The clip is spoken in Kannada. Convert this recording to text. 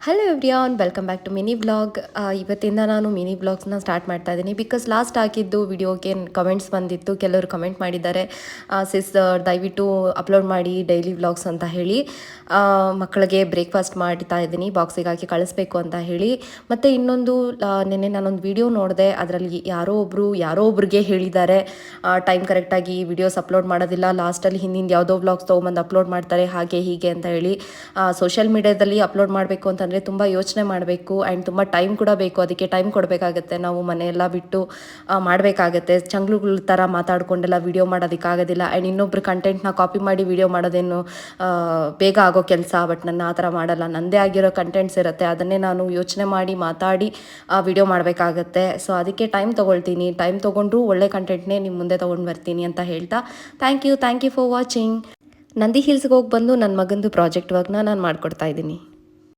Hello everyone, welcome back to mini vlog. ಇವತ್ತಿಂದ ನಾನು ಮಿನಿ ವ್ಲಾಗ್ಸ್ನ ಸ್ಟಾರ್ಟ್ ಮಾಡ್ತಾ ಇದ್ದೀನಿ. ಬಿಕಾಸ್ ಲಾಸ್ಟ್ ಹಾಕಿದ್ದು ವಿಡಿಯೋಗೆ ಕಮೆಂಟ್ಸ್ ಬಂದಿತ್ತು. ಕೆಲವರು ಕಮೆಂಟ್ ಮಾಡಿದ್ದಾರೆ, ಸಿಸ್ ದಯವಿಟ್ಟು ಅಪ್ಲೋಡ್ ಮಾಡಿ ಡೈಲಿ ವ್ಲಾಗ್ಸ್ ಅಂತ ಹೇಳಿ. ಮಕ್ಕಳಿಗೆ ಬ್ರೇಕ್ಫಾಸ್ಟ್ ಮಾಡ್ತಾ ಇದ್ದೀನಿ, ಬಾಕ್ಸಿಗೆ ಹಾಕಿ ಕಳಿಸ್ಬೇಕು ಅಂತ ಹೇಳಿ. ಮತ್ತು ಇನ್ನೊಂದು ನಿನ್ನೆ ನಾನೊಂದು ವಿಡಿಯೋ ನೋಡಿದೆ, ಅದರಲ್ಲಿ ಯಾರೋ ಒಬ್ರಿಗೆ ಹೇಳಿದ್ದಾರೆ ಟೈಮ್ ಕರೆಕ್ಟಾಗಿ ವಿಡಿಯೋಸ್ ಅಪ್ಲೋಡ್ ಮಾಡೋದಿಲ್ಲ, ಲಾಸ್ಟಲ್ಲಿ ಹಿಂದಿಂದ ಯಾವುದೋ ವ್ಲಾಗ್ಸ್ ತೊಗೊಂಬಂದು ಅಪ್ಲೋಡ್ ಮಾಡ್ತಾರೆ ಹಾಗೆ ಹೀಗೆ ಅಂತ ಹೇಳಿ. ಸೋಷಿಯಲ್ ಮೀಡಿಯಾದಲ್ಲಿ ಅಪ್ಲೋಡ್ ಮಾಡಬೇಕು ಅಂತಂದರೆ ತುಂಬ ಯೋಚನೆ ಮಾಡಬೇಕು ಆ್ಯಂಡ್ ತುಂಬ ಟೈಮ್ ಕೂಡ ಬೇಕು. ಅದಕ್ಕೆ ಟೈಮ್ ಕೊಡಬೇಕಾಗತ್ತೆ. ನಾವು ಮನೆಯೆಲ್ಲ ಬಿಟ್ಟು ಮಾಡಬೇಕಾಗತ್ತೆ. ಚಂಗ್ಳುಗಳ ಥರ ಮಾತಾಡ್ಕೊಂಡೆಲ್ಲ ವಿಡಿಯೋ ಮಾಡೋದಕ್ಕಾಗೋದಿಲ್ಲ. ಆ್ಯಂಡ್ ಇನ್ನೊಬ್ರು ಕಂಟೆಂಟ್ನ ಕಾಪಿ ಮಾಡಿ ವಿಡಿಯೋ ಮಾಡೋದೇನು ಬೇಗ ಆಗೋ ಕೆಲಸ. ಬಟ್ ನನ್ನ ಆ ಥರ ಮಾಡಲ್ಲ. ನನ್ನದೇ ಆಗಿರೋ ಕಂಟೆಂಟ್ಸ್ ಇರುತ್ತೆ, ಅದನ್ನೇ ನಾನು ಯೋಚನೆ ಮಾಡಿ ಮಾತಾಡಿ ವಿಡಿಯೋ ಮಾಡಬೇಕಾಗತ್ತೆ. ಸೊ ಅದಕ್ಕೆ ಟೈಮ್ ತೊಗೊಳ್ತೀನಿ. ಟೈಮ್ ತೊಗೊಂಡ್ರು ಒಳ್ಳೆ ಕಂಟೆಂಟ್ನೇ ನಿಮ್ಮ ಮುಂದೆ ತೊಗೊಂಡು ಬರ್ತೀನಿ ಅಂತ ಹೇಳ್ತಾ thank you for watching. Nandi ಹಿಲ್ಸ್ಗೆ ಹೋಗಿ ಬಂದು ನನ್ನ ಮಗಂದು ಪ್ರಾಜೆಕ್ಟ್ ವರ್ಕ್ನ ನಾನು ಮಾಡಿಕೊಡ್ತಾ ಇದ್ದೀನಿ.